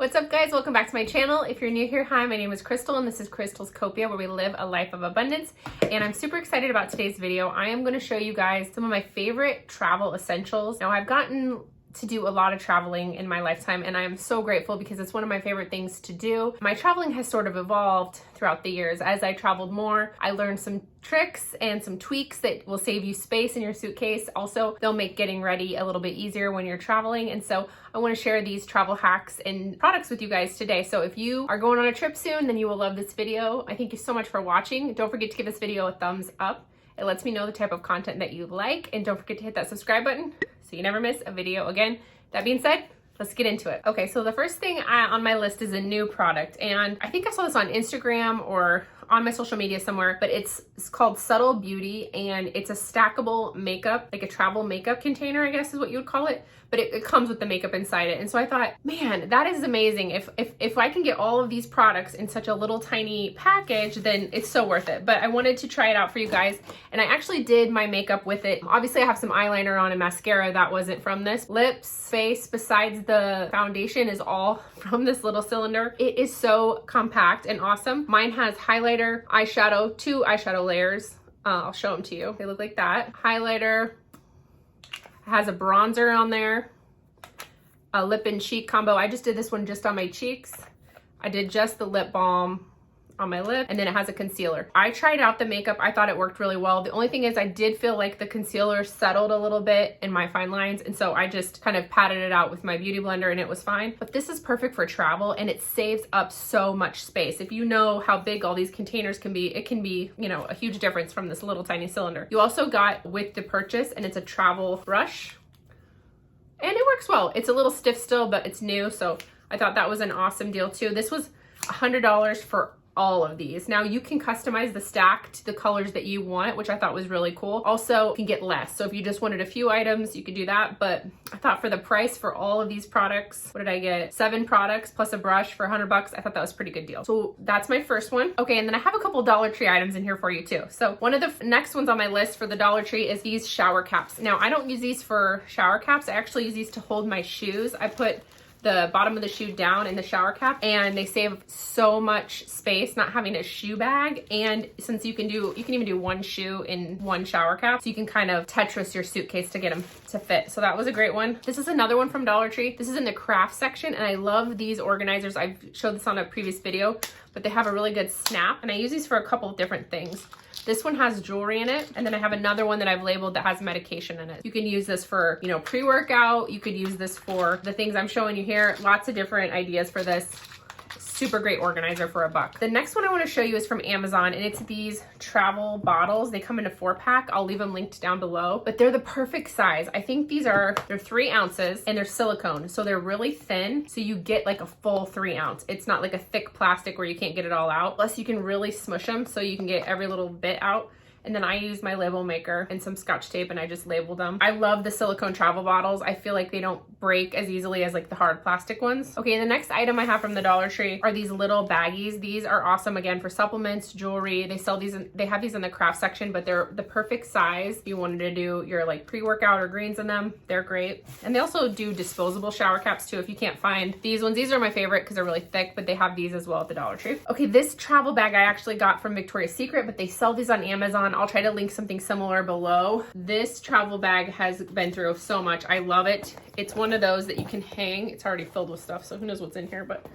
What's up guys, welcome back to my channel. If you're new here, hi, my name is Crystal and this is Crystal's Copia, where we live a life of abundance. And I'm super excited about today's video. I am going to show you guys some of my favorite travel essentials. Now I've gotten to do a lot of traveling in my lifetime and I am so grateful because it's one of my favorite things to do. My traveling has sort of evolved throughout the years. As I traveled more, I learned some tricks and some tweaks that will save you space in your suitcase. Also, they'll make getting ready a little bit easier when you're traveling. And so I want to share these travel hacks and products with you guys today. So if you are going on a trip soon, then you will love this video. I thank you so much for watching. Don't forget to give this video a thumbs up. It lets me know the type of content that you like. And don't forget to hit that subscribe button so you never miss a video again. That being said, let's get into it. Okay, so the first thing on my list is a new product. And I think I saw this on Instagram or on my social media somewhere, but it's called Subtl Beauty and it's a stackable makeup, like a travel makeup container, I guess is what you would call it. But it comes with the makeup inside it. And so I thought, man, that is amazing. If I can get all of these products in such a little tiny package, then it's so worth it. But I wanted to try it out for you guys. And I actually did my makeup with it. Obviously I have some eyeliner on and mascara that wasn't from this. Lips, face, besides the foundation is all from this little cylinder. It is so compact and awesome. Mine has highlighter, eyeshadow, 2 eyeshadow layers. I'll show them to you. They look like that. Highlighter, has a bronzer on there, a lip and cheek combo. I just did this one just on my cheeks. I did just the lip balm on my lip, and then it has a concealer. I tried out the makeup. I thought it worked really well. The only thing is I did feel like the concealer settled a little bit in my fine lines, and so I just kind of patted it out with my beauty blender and it was fine. But this is perfect for travel and it saves up so much space. If you know how big all these containers can be, it can be, you know, a huge difference from this little tiny cylinder. You also got with the purchase, and it's a travel brush. And it works well. It's a little stiff still, but it's new. So I thought that was an awesome deal too. This was $100 for all of these. Now you can customize the stack to the colors that you want, which I thought was really cool. Also, you can get less. So if you just wanted a few items, you could do that. But I thought for the price for all of these products, what did I get? 7 products plus a brush for $100. I thought that was a pretty good deal. So that's my first one. Okay, and then I have a couple Dollar Tree items in here for you too. So one of the next ones on my list for the Dollar Tree is these shower caps. Now I don't use these for shower caps. I actually use these to hold my shoes. I put the bottom of the shoe down in the shower cap, and they save so much space not having a shoe bag. And since you can even do one shoe in one shower cap, so you can kind of Tetris your suitcase to get them to fit. So that was a great one. This is another one from Dollar Tree. This is in the craft section, and I love these organizers. I've showed this on a previous video, but they have a really good snap, and I use these for a couple of different things. This one has jewelry in it, and then I have another one that I've labeled that has medication in it. You can use this for, you know, pre-workout. You could use this for the things I'm showing you here. Lots of different ideas for this. Super great organizer for $1. The next one I want to show you is from Amazon, and it's these travel bottles. They come in a 4-pack. I'll leave them linked down below, but they're the perfect size. I think they're 3 ounces and they're silicone. So they're really thin. So you get like a full 3 ounce. It's not like a thick plastic where you can't get it all out. Plus you can really smush them so you can get every little bit out. And then I use my label maker and some Scotch tape and I just labeled them. I love the silicone travel bottles. I feel like they don't break as easily as like the hard plastic ones. Okay, and the next item I have from the Dollar Tree are these little baggies. These are awesome again for supplements, jewelry. They sell these, they have these in the craft section, but they're the perfect size. If you wanted to do your like pre-workout or greens in them, they're great. And they also do disposable shower caps too if you can't find these ones. These are my favorite because they're really thick, but they have these as well at the Dollar Tree. Okay, this travel bag I actually got from Victoria's Secret, but they sell these on Amazon. I'll try to link something similar below. This travel bag has been through so much. I love it. It's one of those that you can hang. It's already filled with stuff, so who knows what's in here, but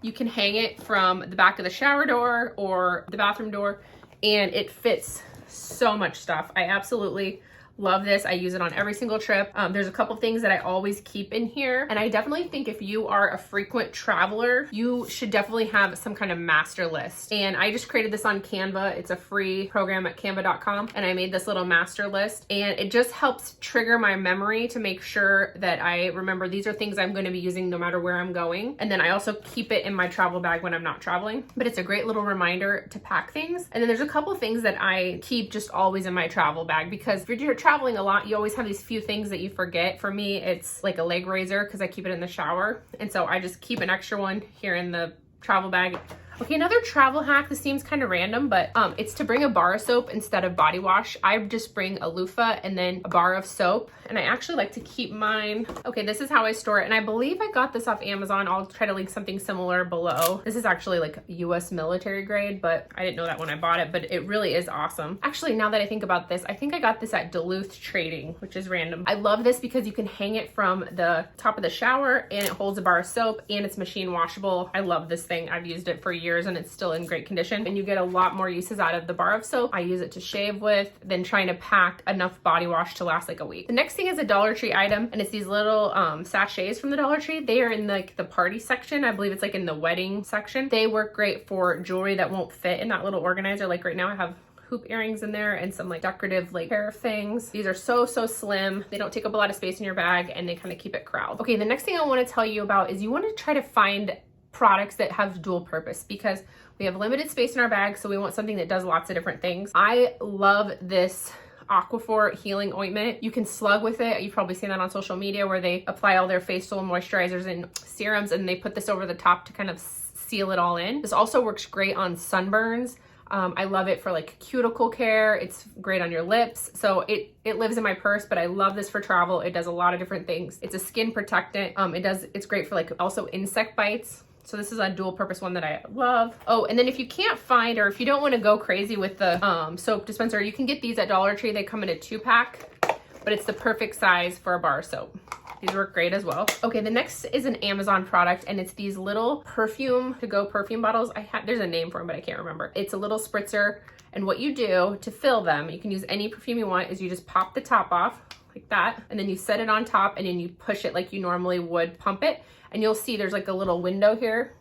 you can hang it from the back of the shower door or the bathroom door, and it fits so much stuff. I absolutely love this. I use it on every single trip. There's a couple things that I always keep in here. And I definitely think if you are a frequent traveler, you should definitely have some kind of master list. And I just created this on Canva. It's a free program at canva.com. And I made this little master list. And it just helps trigger my memory to make sure that I remember these are things I'm going to be using no matter where I'm going. And then I also keep it in my travel bag when I'm not traveling. But it's a great little reminder to pack things. And then there's a couple things that I keep just always in my travel bag, because if you're traveling a lot, you always have these few things that you forget. For me, it's like a leg razor because I keep it in the shower. And so I just keep an extra one here in the travel bag. Okay, another travel hack, this seems kind of random, but it's to bring a bar of soap instead of body wash. I just bring a loofah and then a bar of soap, and I actually like to keep mine. Okay, this is how I store it, and I believe I got this off Amazon. I'll try to link something similar below. This is actually like US military grade, but I didn't know that when I bought it, but it really is awesome. Actually, now that I think about this, I think I got this at Duluth Trading, which is random. I love this because you can hang it from the top of the shower, and it holds a bar of soap, and it's machine washable. I love this thing. I've used it for years and it's still in great condition, and you get a lot more uses out of the bar of soap. I use it to shave with than trying to pack enough body wash to last like a week. The next thing is a Dollar Tree item, and it's these little sachets from the Dollar Tree. They are in like the party section. I believe it's like in the wedding section. They work great for jewelry that won't fit in that little organizer. Like right now I have hoop earrings in there and some like decorative like hair things. These are so slim. They don't take up a lot of space in your bag, and they kind of keep it corralled. Okay, the next thing I want to tell you about is you want to try to find products that have dual purpose, because we have limited space in our bag, so we want something that does lots of different things. I love this Aquaphor healing ointment. You can slug with it. You've probably seen that on social media where they apply all their facial moisturizers and serums, and they put this over the top to kind of seal it all in. This also works great on sunburns. I love it for like cuticle care. It's great on your lips. So it lives in my purse, but I love this for travel. It does a lot of different things. It's a skin protectant. It's great for like also insect bites. So this is a dual purpose one that I love. Oh, and then if you can't find, or if you don't want to go crazy with the soap dispenser, you can get these at Dollar Tree. They come in a 2-pack, but it's the perfect size for a bar of soap. These work great as well. Okay, the next is an Amazon product, and it's these little to-go perfume bottles. There's a name for them, but I can't remember. It's a little spritzer, and what you do to fill them, you can use any perfume you want, is you just pop the top off like that, and then you set it on top, and then you push it like you normally would pump it, and you'll see there's like a little window here.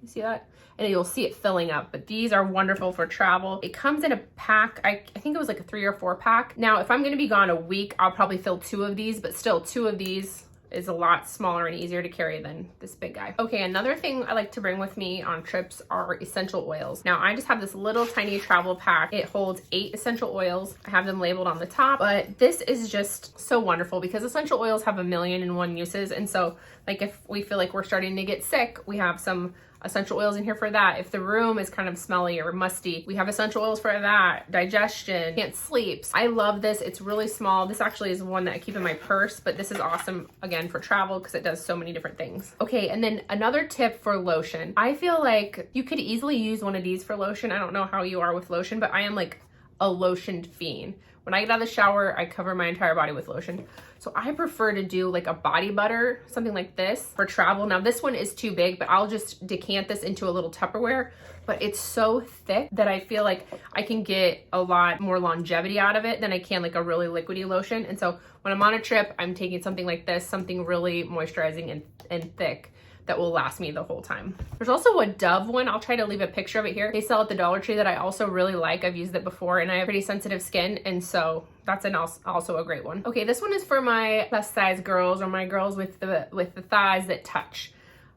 You see that? And you'll see it filling up. But these are wonderful for travel. It comes in a pack. I think it was like a 3 or 4 pack. Now, if I'm gonna be gone a week, I'll probably fill 2 of these, but still 2 of these is a lot smaller and easier to carry than this big guy. Okay, another thing I like to bring with me on trips are essential oils. Now, I just have this little tiny travel pack. It holds 8 essential oils. I have them labeled on the top, but this is just so wonderful because essential oils have 1,000,001 uses. And so like if we feel like we're starting to get sick, we have some essential oils in here for that. If the room is kind of smelly or musty, we have essential oils for that. Digestion, can't sleep. I love this. It's really small. This actually is one that I keep in my purse, but this is awesome again for travel because it does so many different things. Okay, and then another tip for lotion. I feel like you could easily use one of these for lotion. I don't know how you are with lotion, but I am like a lotion fiend. When I get out of the shower, I cover my entire body with lotion. So I prefer to do like a body butter, something like this for travel. Now this one is too big, but I'll just decant this into a little Tupperware, but it's so thick that I feel like I can get a lot more longevity out of it than I can like a really liquidy lotion. And so when I'm on a trip, I'm taking something like this, something really moisturizing and thick that will last me the whole time. There's also a Dove one. I'll try to leave a picture of it here. They sell at the Dollar Tree that I also really like. I've used it before and I have pretty sensitive skin, and so that's also a great one. Okay, this one is for my plus size girls or my girls with the thighs that touch.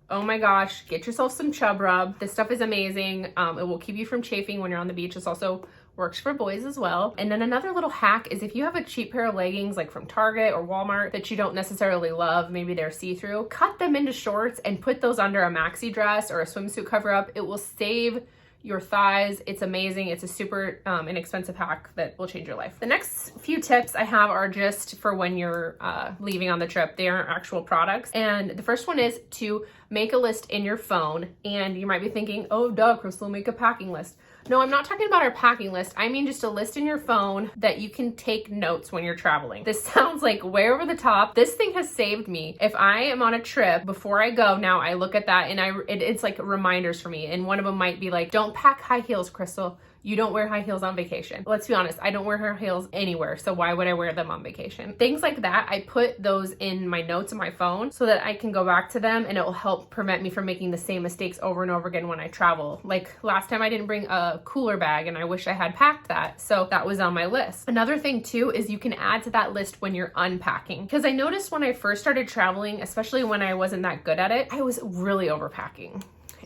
Oh my gosh, get yourself some Chub Rub. This stuff is amazing. It will keep you from chafing when you're on the beach. It's also works for boys as well. And then another little hack is if you have a cheap pair of leggings like from Target or Walmart that you don't necessarily love, maybe they're see-through, cut them into shorts and put those under a maxi dress or a swimsuit cover up. It will save your thighs. It's amazing. It's a super inexpensive hack that will change your life. The next few tips I have are just for when you're leaving on the trip. They aren't actual products. And the first one is to make a list in your phone. And you might be thinking, oh duh, Crystal, make a packing list. No, I'm not talking about our packing list. I mean just a list in your phone that you can take notes when you're traveling. This sounds like way over the top. This thing has saved me. If I am on a trip, before I go, now I look at that and it's like reminders for me. And one of them might be like, don't pack high heels, Crystal. You don't wear high heels on vacation. Let's be honest, I don't wear high heels anywhere, so why would I wear them on vacation? Things like that, I put those in my notes on my phone so that I can go back to them and it will help prevent me from making the same mistakes over and over again when I travel. Like last time I didn't bring a cooler bag and I wish I had packed that, so that was on my list. Another thing too is you can add to that list when you're unpacking. Because I noticed when I first started traveling, especially when I wasn't that good at it, I was really overpacking.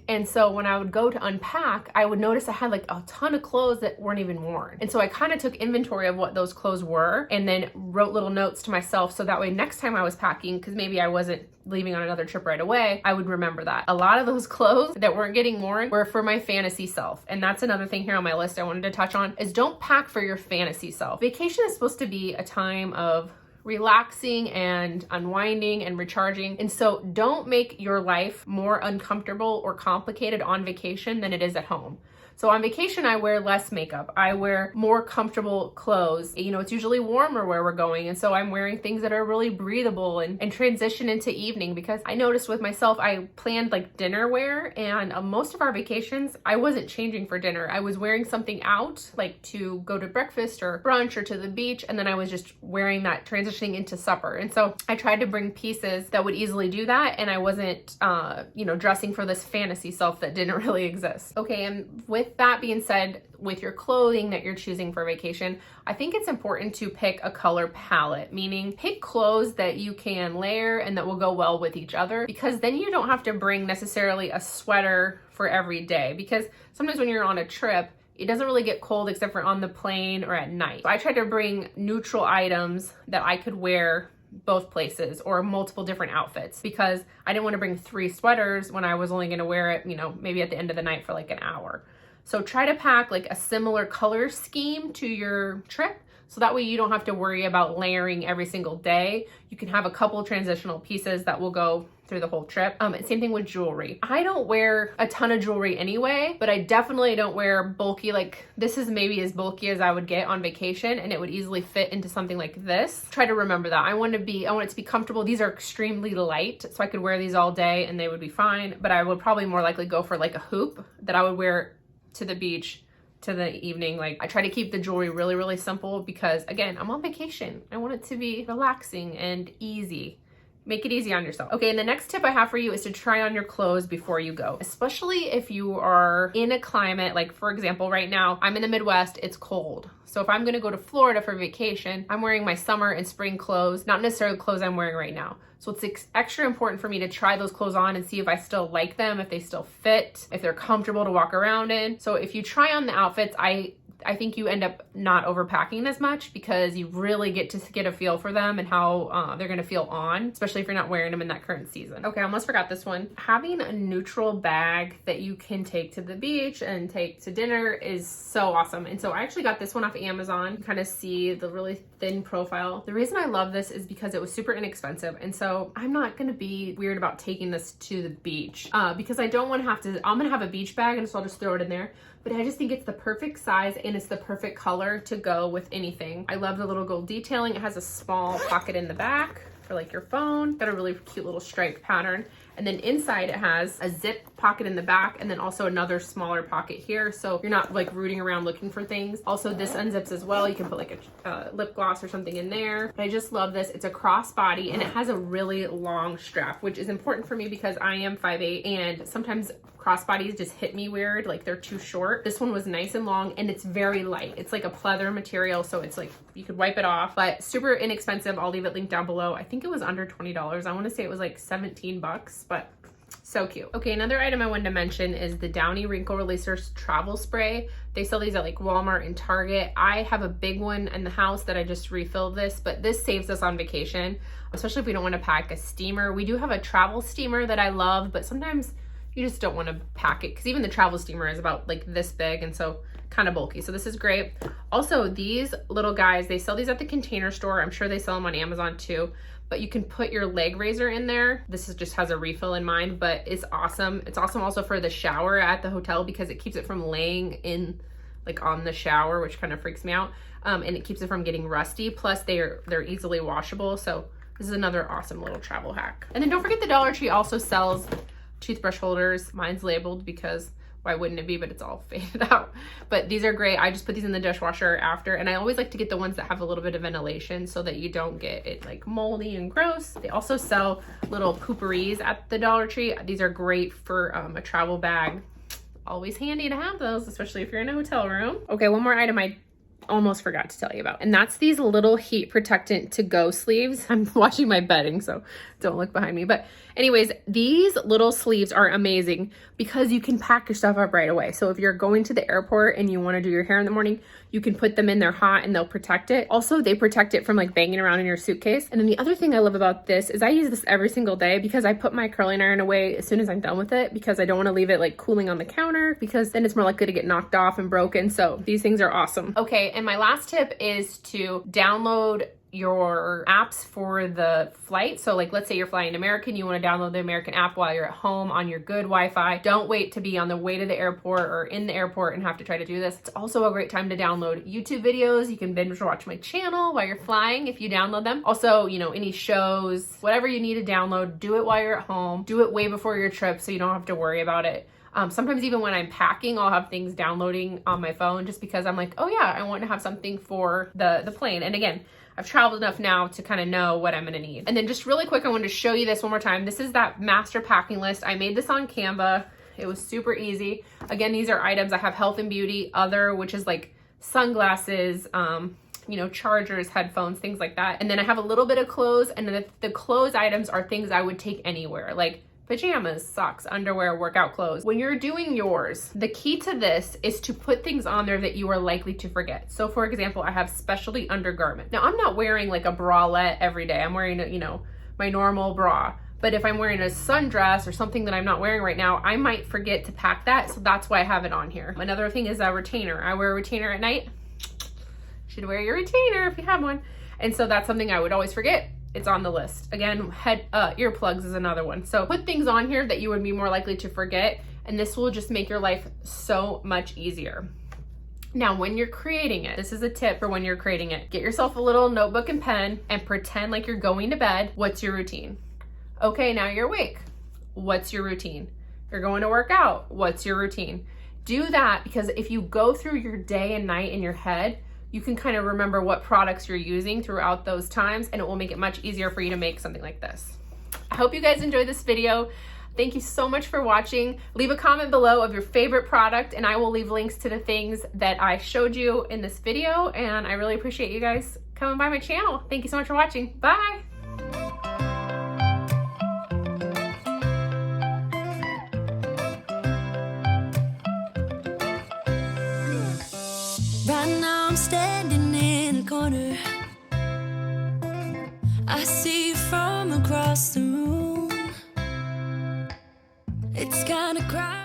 And so when I would go to unpack, I would notice I had like a ton of clothes that weren't even worn. And so I kind of took inventory of what those clothes were and then wrote little notes to myself so that way next time I was packing, because maybe I wasn't leaving on another trip right away, I would remember that. A lot of those clothes that weren't getting worn were for my fantasy self. And that's another thing here on my list I wanted to touch on is don't pack for your fantasy self. Vacation is supposed to be a time of relaxing and unwinding and recharging. And so don't make your life more uncomfortable or complicated on vacation than it is at home. So on vacation, I wear less makeup. I wear more comfortable clothes. You know, it's usually warmer where we're going. And so I'm wearing things that are really breathable and transition into evening, because I noticed with myself, I planned like dinner wear, and most of our vacations, I wasn't changing for dinner. I was wearing something out like to go to breakfast or brunch or to the beach. And then I was just wearing that transitioning into supper. And so I tried to bring pieces that would easily do that. And I wasn't, you know, dressing for this fantasy self that didn't really exist. Okay. And with that being said, with your clothing that you're choosing for vacation, I think it's important to pick a color palette, meaning pick clothes that you can layer and that will go well with each other, because then you don't have to bring necessarily a sweater for every day, because sometimes when you're on a trip, it doesn't really get cold except for on the plane or at night. So I tried to bring neutral items that I could wear both places or multiple different outfits, because I didn't want to bring 3 sweaters when I was only going to wear it, you know, maybe at the end of the night for like an hour. So try to pack like a similar color scheme to your trip, so that way you don't have to worry about layering every single day. You can have a couple transitional pieces that will go through the whole trip. Same thing with jewelry. I don't wear a ton of jewelry anyway, but I definitely don't wear bulky, like this is maybe as bulky as I would get on vacation, and it would easily fit into something like this. Try to remember that. I want it to be comfortable. These are extremely light, so I could wear these all day and they would be fine, but I would probably more likely go for like a hoop that I would wear to the beach, to the evening. Like I try to keep the jewelry really, really simple, because again, I'm on vacation. I want it to be relaxing and easy. Make it easy on yourself. Okay, and the next tip I have for you is to try on your clothes before you go, especially if you are in a climate, like for example, right now, I'm in the Midwest, it's cold. So if I'm gonna go to Florida for vacation, I'm wearing my summer and spring clothes, not necessarily clothes I'm wearing right now. So it's extra important for me to try those clothes on and see if I still like them, if they still fit, if they're comfortable to walk around in. So if you try on the outfits, I think you end up not overpacking as much, because you really get to get a feel for them and how they're gonna feel on, especially if you're not wearing them in that current season. Okay, I almost forgot this one. Having a neutral bag that you can take to the beach and take to dinner is so awesome. And so I actually got this one off Amazon. You can kind of see the really thin profile. The reason I love this is because it was super inexpensive. And so I'm not gonna be weird about taking this to the beach because I don't wanna have to, I'm gonna have a beach bag, and so I'll just throw it in there. But I just think it's the perfect size and it's the perfect color to go with anything. I love the little gold detailing. It has a small pocket in the back for like your phone. Got a really cute little striped pattern. And then inside it has a zip pocket in the back, and then also another smaller pocket here, so you're not like rooting around looking for things. Also, this unzips as well. You can put like a lip gloss or something in there. But I just love this. It's a crossbody and it has a really long strap, which is important for me because I am 5'8", and sometimes crossbodies just hit me weird, like they're too short. This one was nice and long, and it's very light. It's like a pleather material, so it's like you could wipe it off, but super inexpensive. I'll leave it linked down below. I think it was under $20. I want to say it was like 17 bucks, but so cute. Okay, another item I wanted to mention is the Downey Wrinkle Releasers Travel Spray. They sell these at like Walmart and Target. I have a big one in the house that I just refilled this, but this saves us on vacation, especially if we don't want to pack a steamer. We do have a travel steamer that I love, but sometimes you just don't want to pack it, because even the travel steamer is about like this big, and so kind of bulky. So this is great. Also, these little guys, they sell these at the Container Store. I'm sure they sell them on Amazon too, but you can put your leg razor in there. This is just has a refill in mind, but it's awesome. It's awesome also for the shower at the hotel, because it keeps it from laying in like on the shower, which kind of freaks me out. And it keeps it from getting rusty. Plus they're easily washable. So this is another awesome little travel hack. And then don't forget the Dollar Tree also sells toothbrush holders. Mine's labeled because why wouldn't it be, but it's all faded out. But these are great. I just put these in the dishwasher after, and I always like to get the ones that have a little bit of ventilation so that you don't get it like moldy and gross. They also sell little Poopouris at the Dollar Tree. These are great for a travel bag. Always handy to have those, especially if you're in a hotel room. Okay, one more item I almost forgot to tell you about. And that's these little heat protectant to go sleeves. I'm watching my bedding, so don't look behind me. But anyways, these little sleeves are amazing because you can pack your stuff up right away. So if you're going to the airport and you want to do your hair in the morning, you can put them in there hot and they'll protect it. Also, they protect it from like banging around in your suitcase. And then the other thing I love about this is I use this every single day because I put my curling iron away as soon as I'm done with it, because I don't want to leave it like cooling on the counter, because then it's more likely to get knocked off and broken. So these things are awesome. Okay, and my last tip is to download your apps for the flight. So like, let's say you're flying American, you want to download the American app while you're at home on your good Wi-Fi. Don't wait to be on the way to the airport or in the airport and have to try to do this. It's also a great time to download YouTube videos. You can binge watch my channel while you're flying if you download them. Also, you know, any shows, whatever you need to download, do it while you're at home. Do it way before your trip so you don't have to worry about it. Sometimes even when I'm packing, I'll have things downloading on my phone just because I'm like, oh yeah, I want to have something for the plane. And again, I've traveled enough now to kind of know what I'm going to need. And then just really quick, I wanted to show you this one more time. This is that master packing list. I made this on Canva. It was super easy. Again, these are items. I have health and beauty, other, which is like sunglasses, you know, chargers, headphones, things like that. And then I have a little bit of clothes, and then the clothes items are things I would take anywhere, like pajamas, socks, underwear, workout clothes. When you're doing yours, the key to this is to put things on there that you are likely to forget. So for example, I have specialty undergarment. Now I'm not wearing like a bralette every day. I'm wearing, you know, my normal bra. But if I'm wearing a sundress or something that I'm not wearing right now, I might forget to pack that. So that's why I have it on here. Another thing is a retainer. I wear a retainer at night. Should wear your retainer if you have one. And so that's something I would always forget. It's on the list. Again, earplugs is another one. So put things on here that you would be more likely to forget, and this will just make your life so much easier. Now, when you're creating it, this is a tip for when you're creating it. Get yourself a little notebook and pen and pretend like you're going to bed. What's your routine? Okay, now you're awake. What's your routine? You're going to work out. What's your routine? Do that, because if you go through your day and night in your head, you can kind of remember what products you're using throughout those times, and it will make it much easier for you to make something like this. I hope you guys enjoyed this video. Thank you so much for watching. Leave a comment below of your favorite product, and I will leave links to the things that I showed you in this video, and I really appreciate you guys coming by my channel. Thank you so much for watching. Bye. Right now I'm standing in the corner. I see you from across the room. It's kinda crowded.